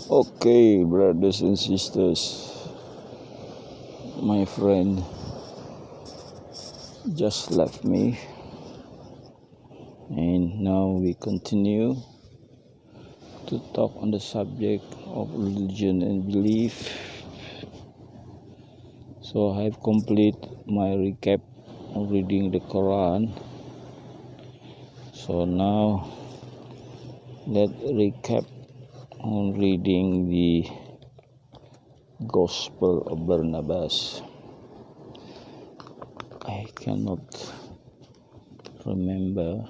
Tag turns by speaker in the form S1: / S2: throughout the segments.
S1: Okay, brothers and sisters, my friend just left me, and now we continue to talk on the subject of religion and belief. So I have completed my recap of reading the Quran. So now let's recap on reading the Gospel of Barnabas. I cannot remember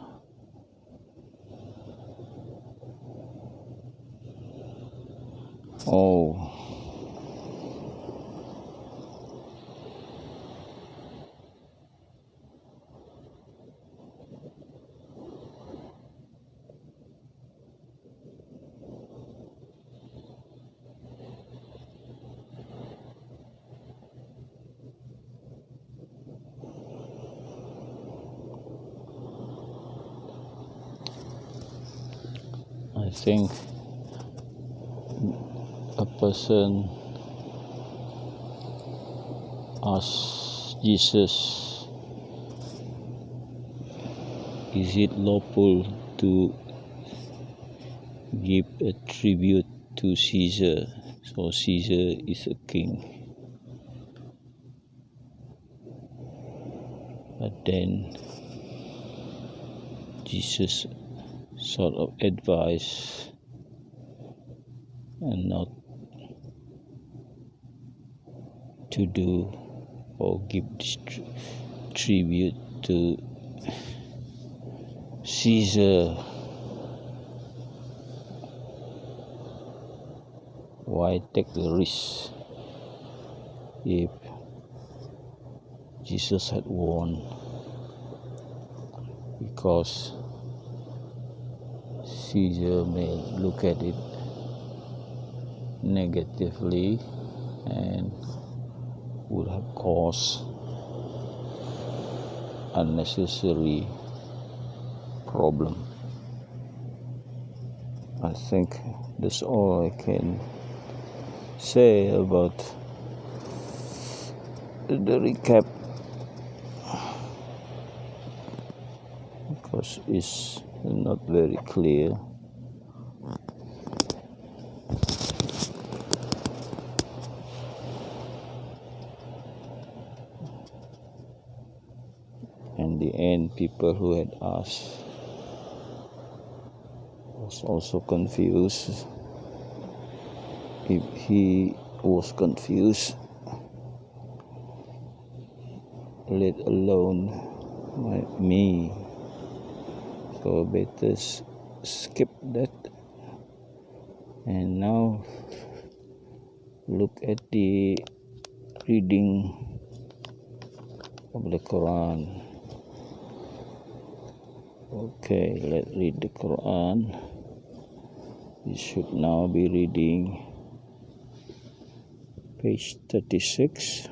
S1: I think a person asked Jesus, is it lawful to give a tribute to Caesar? So Caesar is a king. But then Jesus sort of advised and not to do or give this tribute to Caesar. Why take the risk if Jesus had won? Because Caesar may look at it negatively and would have caused unnecessary problem. I think that's all I can say about the recap, because it's not very clear. In the end, people who had asked was also confused. If he was confused, let alone me, so better skip that. And now look at the reading of the Quran. Okay, let's read the Quran. We should now be reading page 36.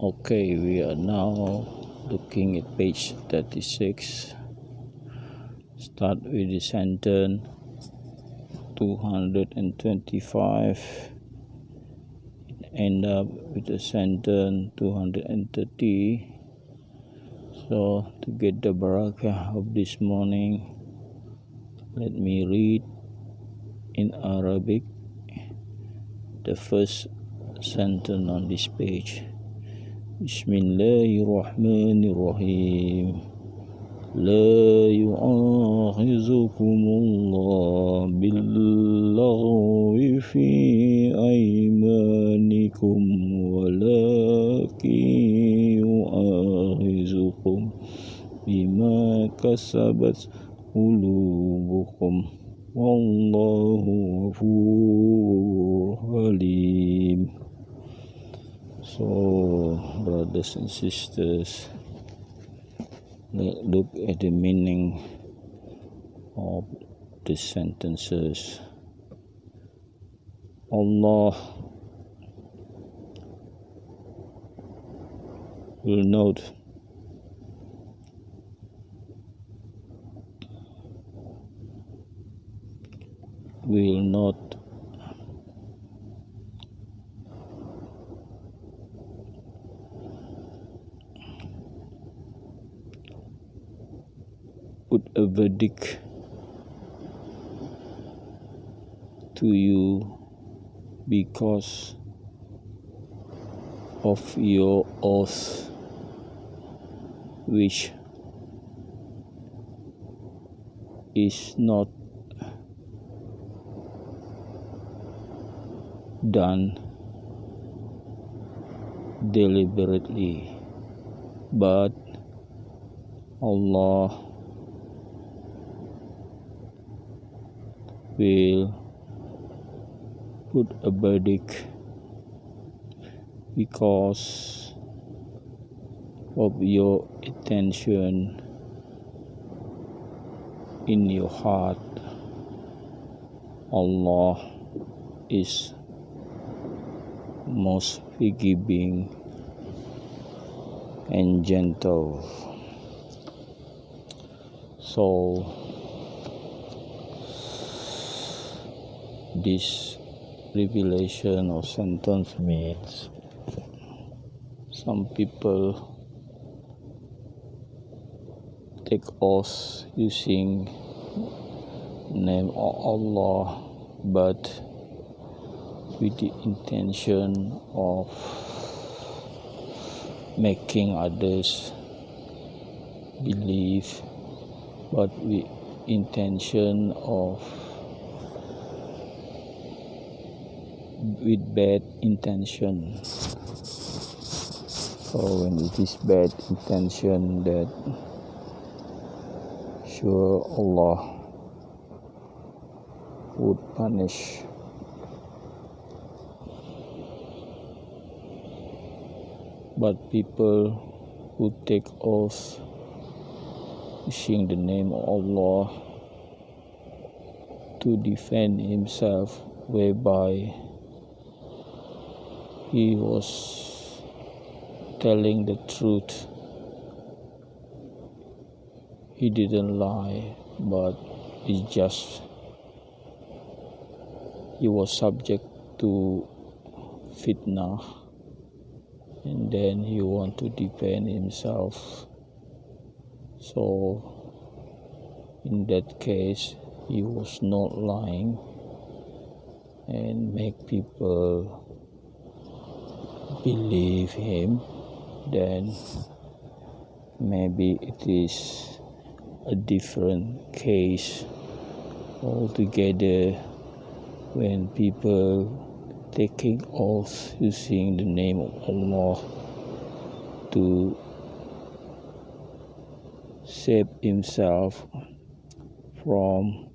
S1: Okay, we are now looking at page 36. Start with the sentence 225. End up with the sentence 230. So to get the barakah of this morning, let me read in Arabic the first sentence on this page. Bismillahirrahmanirrahim. لا يؤاخذكم الله باللغو في أيمانكم ولكن يؤاخذكم بما كسبت قلوبكم والله غفور حليم. So, brothers and sisters, Let's look at the meaning of the sentences. Allah will not put a verdict to you because of your oath, which is not done deliberately, but Allah will put a verdict because of your intention in your heart. Allah is most forgiving and gentle. So this revelation or sentence means some people take oath using name of Allah, but with the intention of making others believe, but with intention of with bad intention. So when it is bad intention, that sure Allah would punish. But people who take oath using the name of Allah to defend himself, whereby he was telling the truth, he didn't lie, but it's just he was subject to fitna, and then he want to defend himself. So in that case, he was not lying and make people believe him. Then maybe it is a different case altogether when people taking oath using the name of Allah to save himself from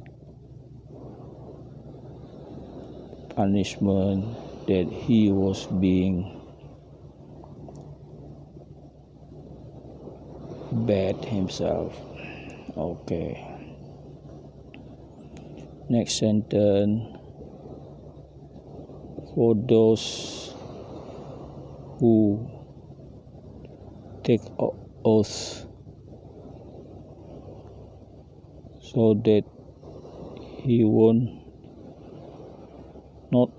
S1: punishment that he was being bad himself. Okay. Next sentence. For those who take oath so that he won't not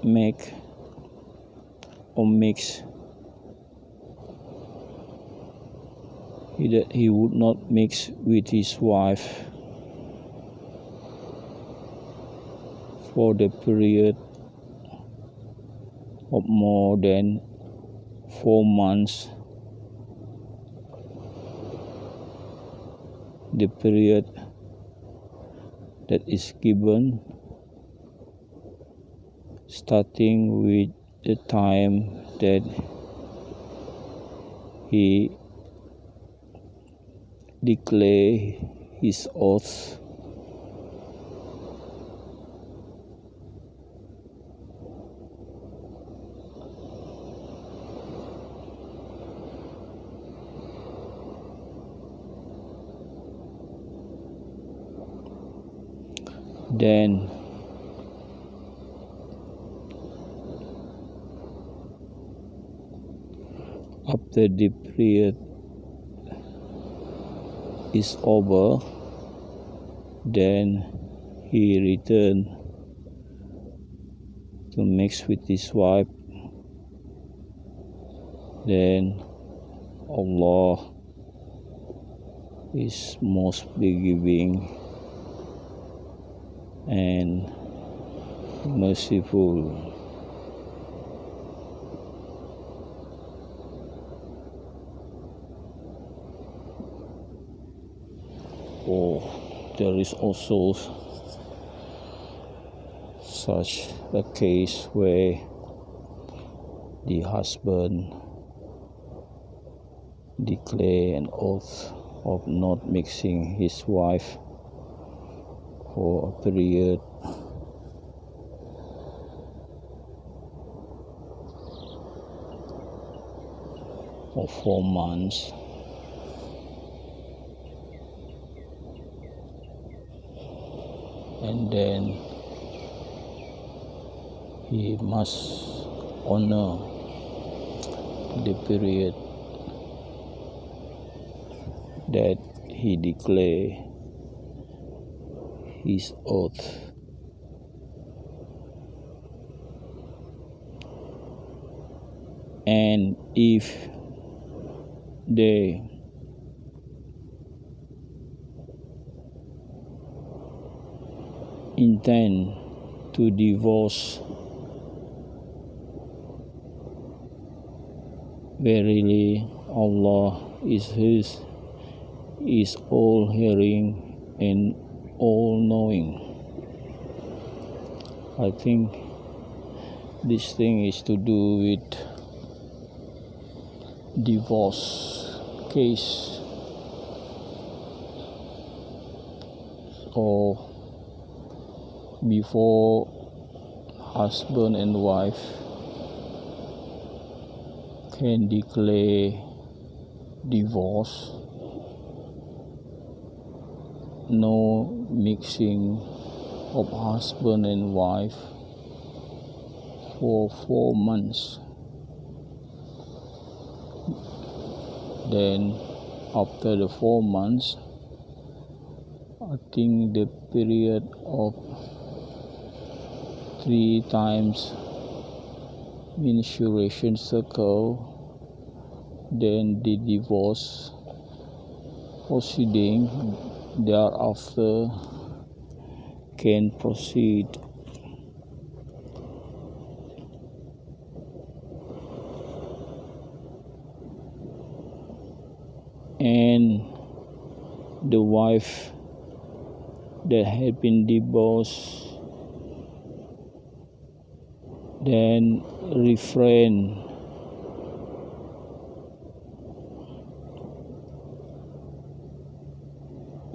S1: make or mix, that he would not mix with his wife for the period of more than 4 months, the period that is given starting with the time that he declare his oath. Then after the period is over, then he returned to mix with his wife. Then Allah is most forgiving and merciful. Or there is also such a case where the husband declare an oath of not mixing his wife for a period of 4 months, and then he must honor the period that he declare his oath. And if they intend to divorce, verily Allah is all hearing and all knowing. I think this thing is to do with divorce case, or before husband and wife can declare divorce, no mixing of husband and wife for 4 months. Then after the 4 months, I think the period of 3 times menstruation cycle, then the divorce proceeding thereafter can proceed. And the wife that had been divorced then refrain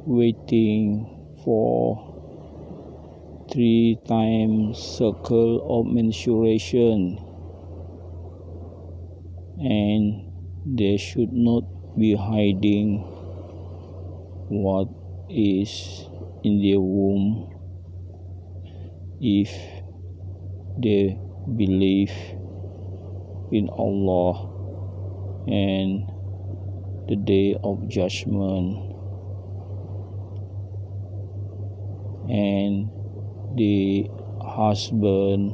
S1: waiting for 3 times cycle of menstruation, and they should not be hiding what is in their womb if they believe in Allah and the day of judgment, and the husband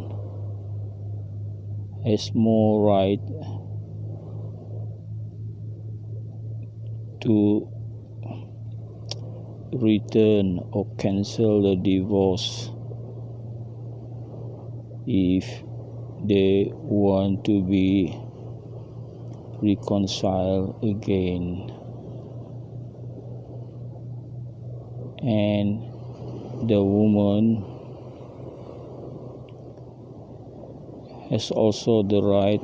S1: has more right to return or cancel the divorce if they want to be reconciled again. And the woman has also the right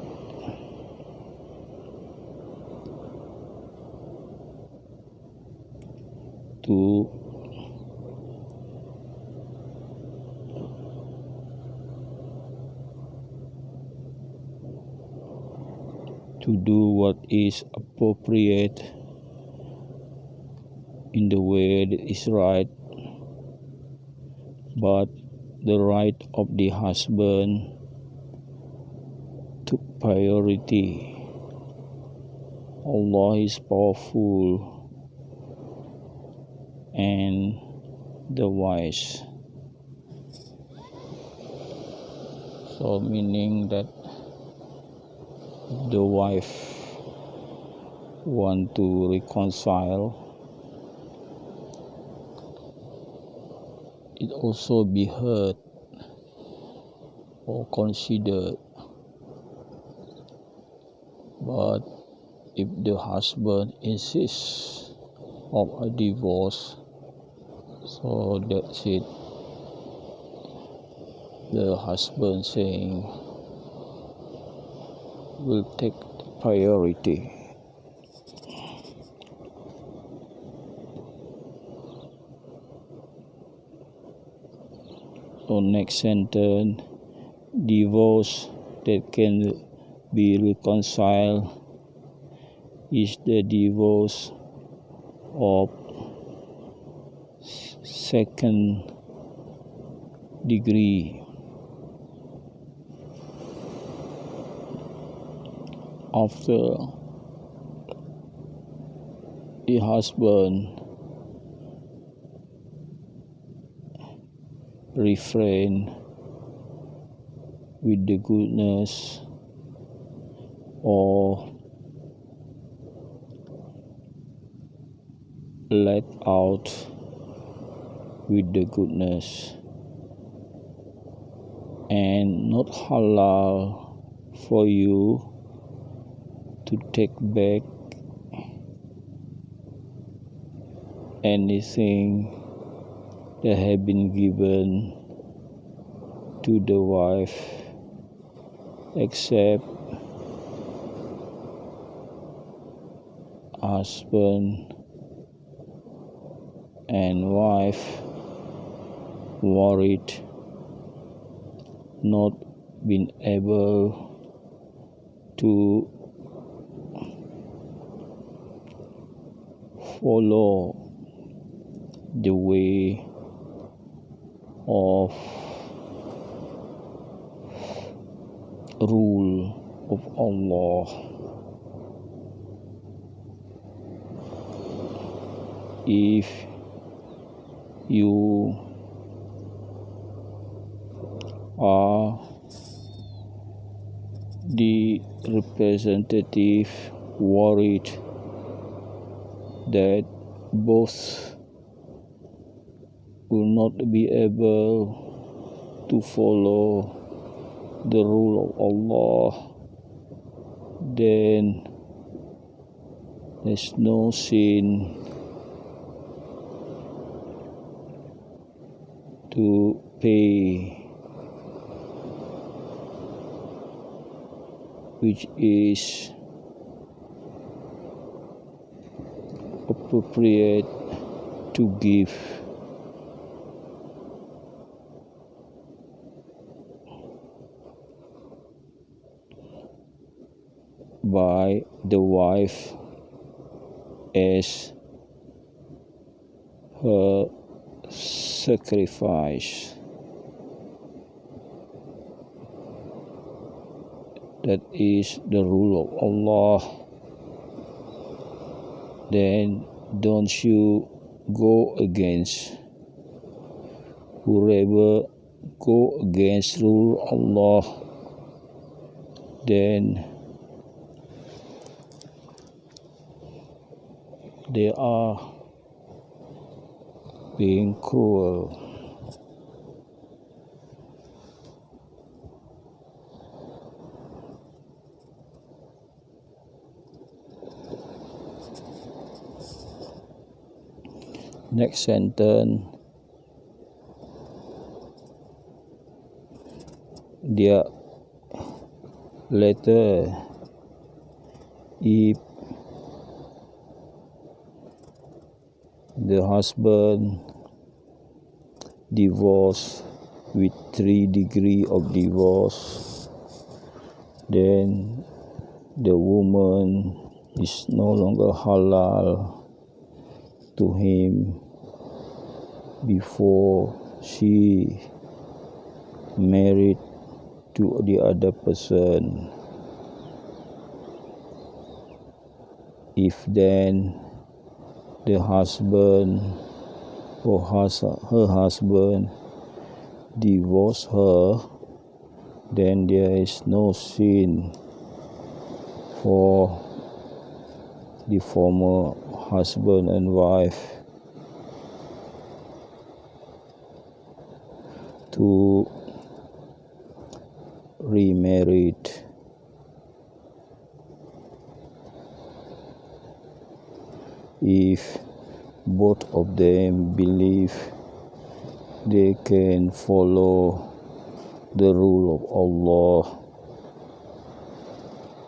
S1: to do what is appropriate in the way that is right but the right of the husband took priority. Allah is powerful and the wise. So meaning that the wife want to reconcile, it also be heard or considered. But if the husband insists of a divorce, so that's it. The husband saying will take priority. So next sentence, divorce that can be reconciled is the divorce of second degree. After the husband refrain with the goodness or let out with the goodness and not halal for you to take back anything that have been given to the wife except husband and wife worried not being able to follow the way of rule of Allah. If you are the representative worried that both will not be able to follow the rule of Allah, then there's no sin to pay, which is appropriate to give. By the wife as her sacrifice. That is the rule of Allah. Then don't you go against. Whoever go against rule of Allah, then they are being cruel. Next sentence, dia later if the husband divorce with 3 degrees of divorce, then the woman is no longer halal to him before she married to the other person, if then the husband or her husband divorce her, then there is no sin for the former husband and wife to remarried. If both of them believe they can follow the rule of Allah,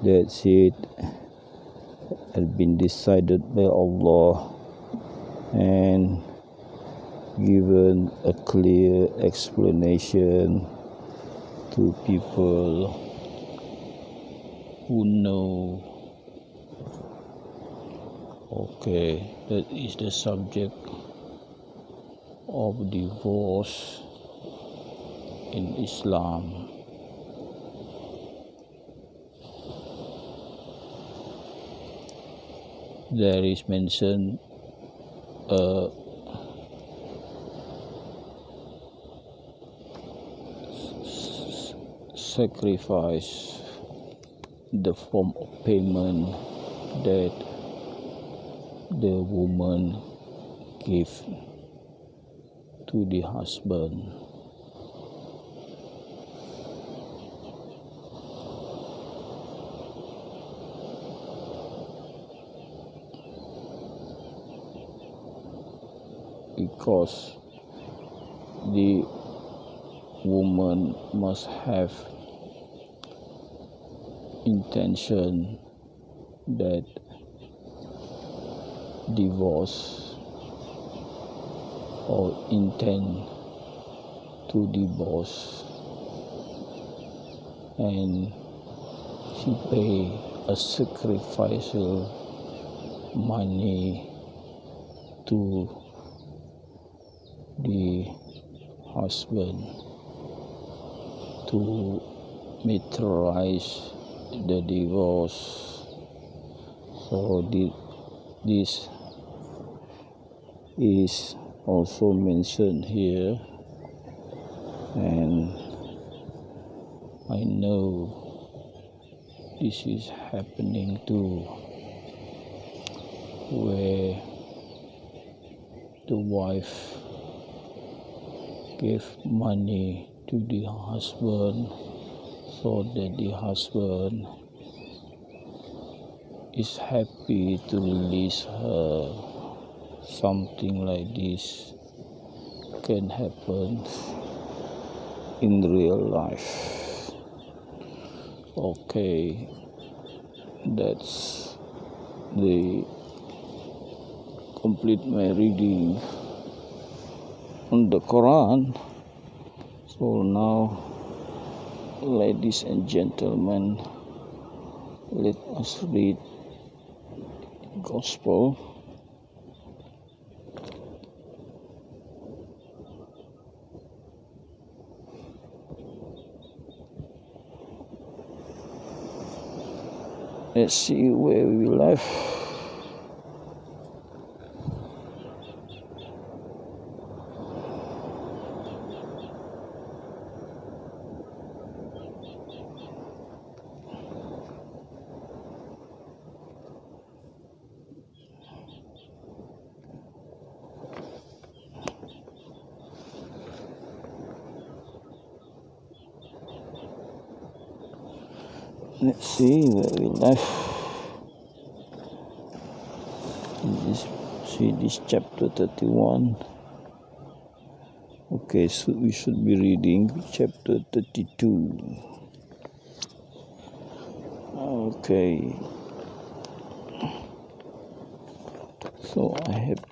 S1: that's it, has been decided by Allah and given a clear explanation to people who know. Okay, that is the subject of divorce in Islam. There is mentioned sacrifice, the form of payment that the woman gave to the husband. Because the woman must have intention that divorce or intend to divorce, and she pay a sacrificial money to the husband to materialize the divorce. So this is also mentioned here, and I know this is happening too, where the wife gave money to the husband so that the husband is happy to release her. Something like this can happen in real life. Okay, that's the complete my reading on the Quran. So now, ladies and gentlemen, let us read Gospel. Let's see where we left. Let's see where we left. This chapter 31. Okay, so we should be reading chapter 32. Okay. So I have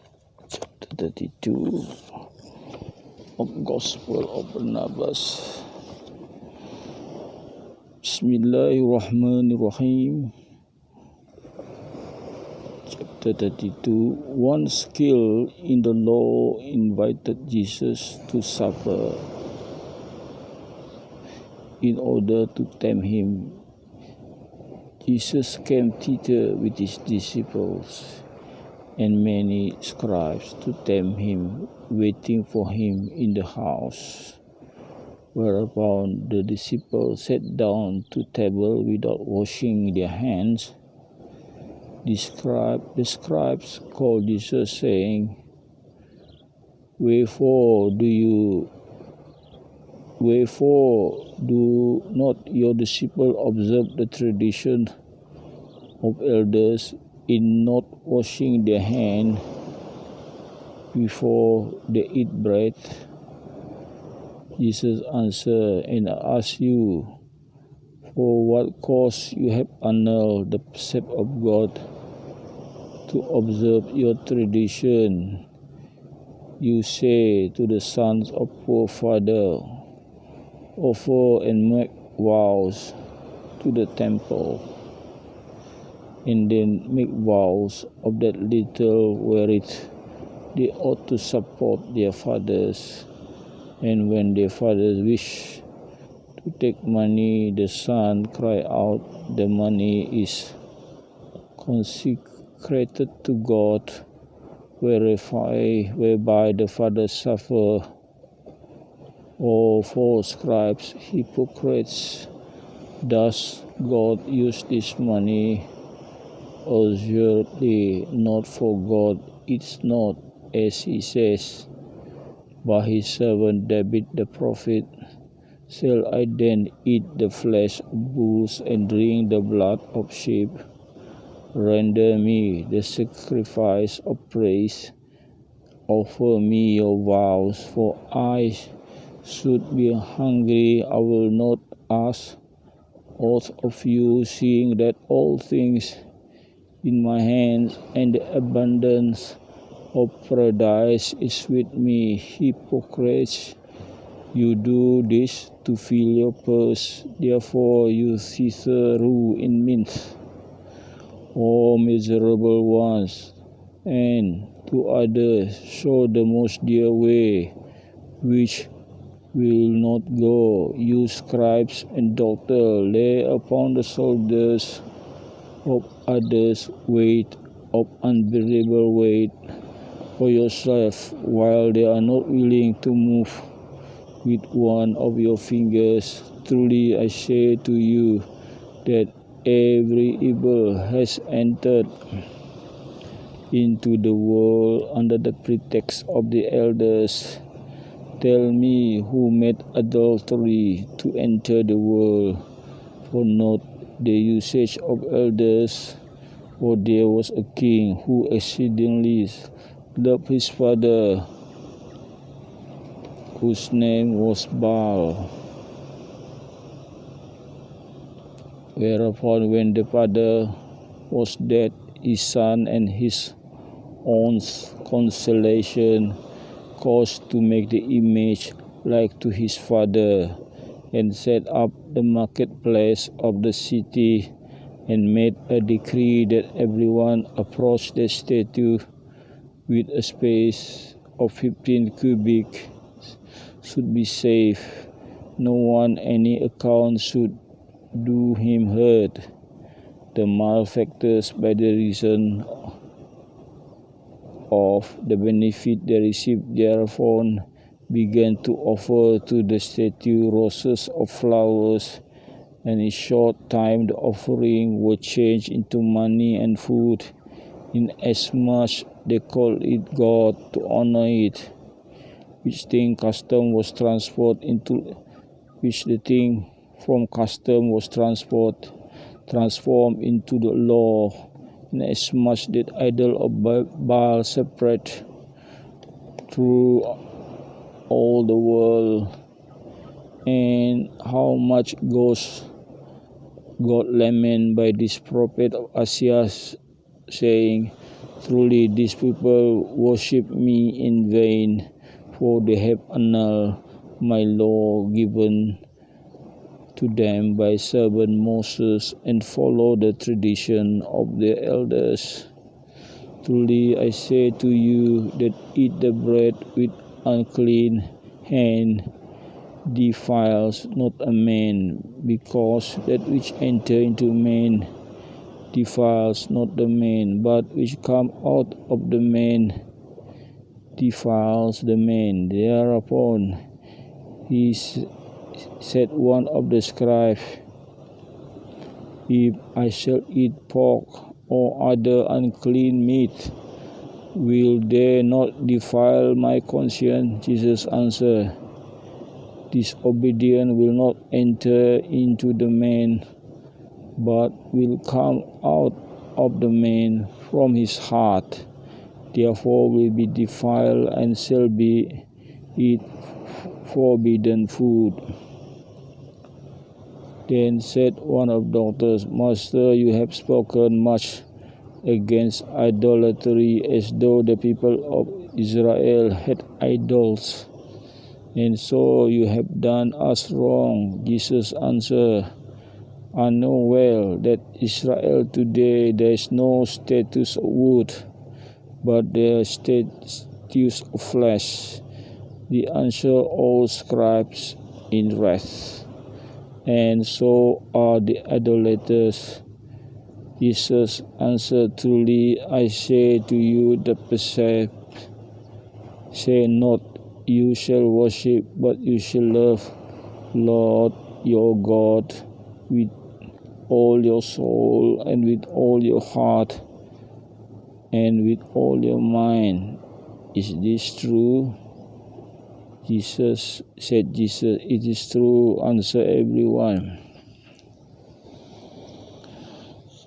S1: chapter 32 of Gospel of Barnabas. Bismillahirrahmanirrahim. Chapter Chapter 32. One skilled in the law invited Jesus to supper in order to tempt him. Jesus came thither with his disciples and many scribes to tempt him, waiting for him in the house. Whereupon the disciples sat down to table without washing their hands. The scribes called Jesus, saying, Wherefore do not your disciples observe the tradition of elders in not washing their hands before they eat bread? Jesus answered and asked you, for what cause you have annulled the precept of God to observe your tradition? You say to the sons of poor father, offer and make vows to the temple, and then make vows of that little wherewith they ought to support their fathers. And when their fathers wish to take money, the son cry out, the money is consecrated to God, whereby the fathers suffer. O false scribes, hypocrites, does God use this money? Assuredly not for God. It's not, as he says, by his servant David the prophet. Shall I then eat the flesh of bulls and drink the blood of sheep? Render me the sacrifice of praise. Offer me your vows, for I should be hungry. I will not ask aught of you, seeing that all things in my hands, and the abundance of paradise is with me. Hypocrites, you do this to fill your purse, therefore you thither rue in mint. O miserable ones, and to others show the most dear way, which will not go. You scribes and doctors, lay upon the shoulders of others weight of unbearable weight for yourself, while they are not willing to move with one of your fingers. Truly I say to you that every evil has entered into the world under the pretext of the elders. Tell me, who made adultery to enter the world? For not the usage of elders, for there was a king who exceedingly loved his father, whose name was Baal. Whereupon when the father was dead, his son and his own consolation caused to make the image like to his father, and set up the marketplace of the city, and made a decree that everyone approach the statue with a space of 15 cubits should be safe. No one any account should do him hurt. The malefactors, by the reason of the benefit they received thereupon, began to offer to the statue roses of flowers, and in short time the offering was changed into money and food, inasmuch they called it God to honor it, which the thing from custom was transformed into the law, inasmuch that idol of Baal spread through all the world. And how much goes God lament by this prophet of Isaiah, saying, Truly these people worship me in vain, for they have annulled my law given to them by servant Moses, and follow the tradition of their elders. Truly I say to you that eat the bread with unclean hand defiles not a man, because that which enter into man defiles not the man, but which come out of the man defiles the man. Thereupon he said one of the scribes, If I shall eat pork or other unclean meat, will they not defile my conscience? Jesus answered, Disobedience will not enter into the man, but will come out of the man from his heart. Therefore will be defiled and shall be eat forbidden food. Then said one of the doctors, Master, you have spoken much against idolatry, as though the people of Israel had idols, and so you have done us wrong. Jesus answered, I know well that Israel today there is no statutes of wood, but there are statutes of flesh. The answer all scribes in wrath, and so are the idolaters. Jesus answered, Truly I say to you, the precept say not, you shall worship, but you shall love Lord your God with all your soul and with all your heart and with all your mind. Is this true? Jesus said, it is true, answer everyone.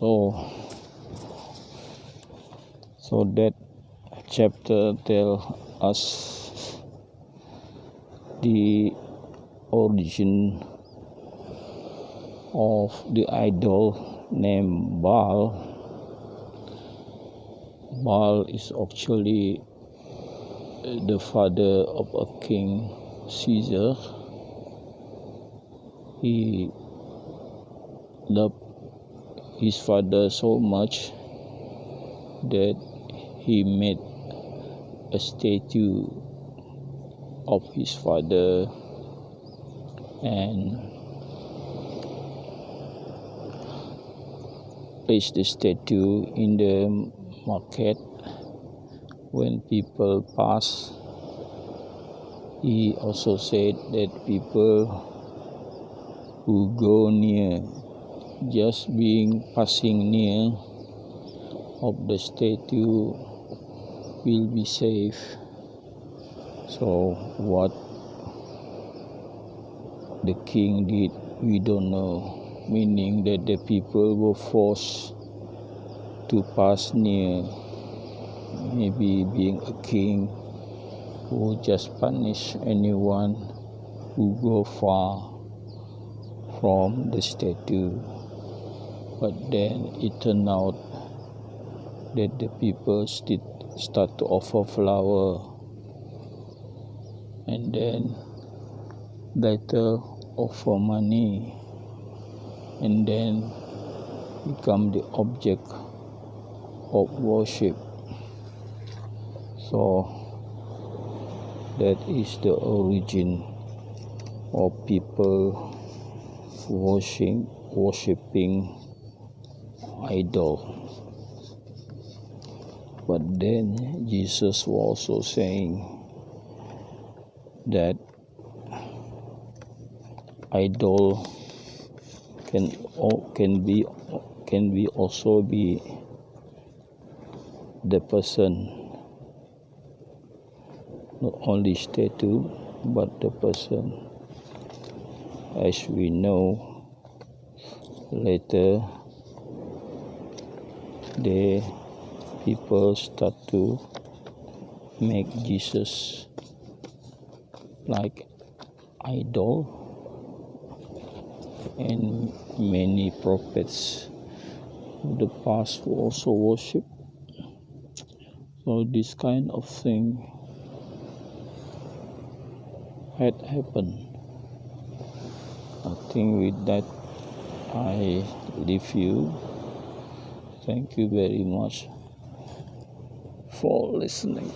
S1: So that chapter tells us the origin of the idol named Baal. Baal is actually the father of a king, Caesar. He loved his father so much that he made a statue of his father and placed the statue in the market. When people pass, he also said that people who go near, just passing near of the statue will be safe. So what the king did, we don't know, meaning that the people were forced to pass near. Maybe being a king who just punish anyone who go far from the statue. But then it turned out that the people start to offer flower, and then later offer money, and then become the object of worship. So that is the origin of people worshiping idol. But then Jesus was also saying that idol can be also be the person, not only statue but the person. As we know, later the people start to make Jesus like idol, and many prophets of the past who also worship. So this kind of thing had happened. I think with that I leave you. Thank you very much. for listening.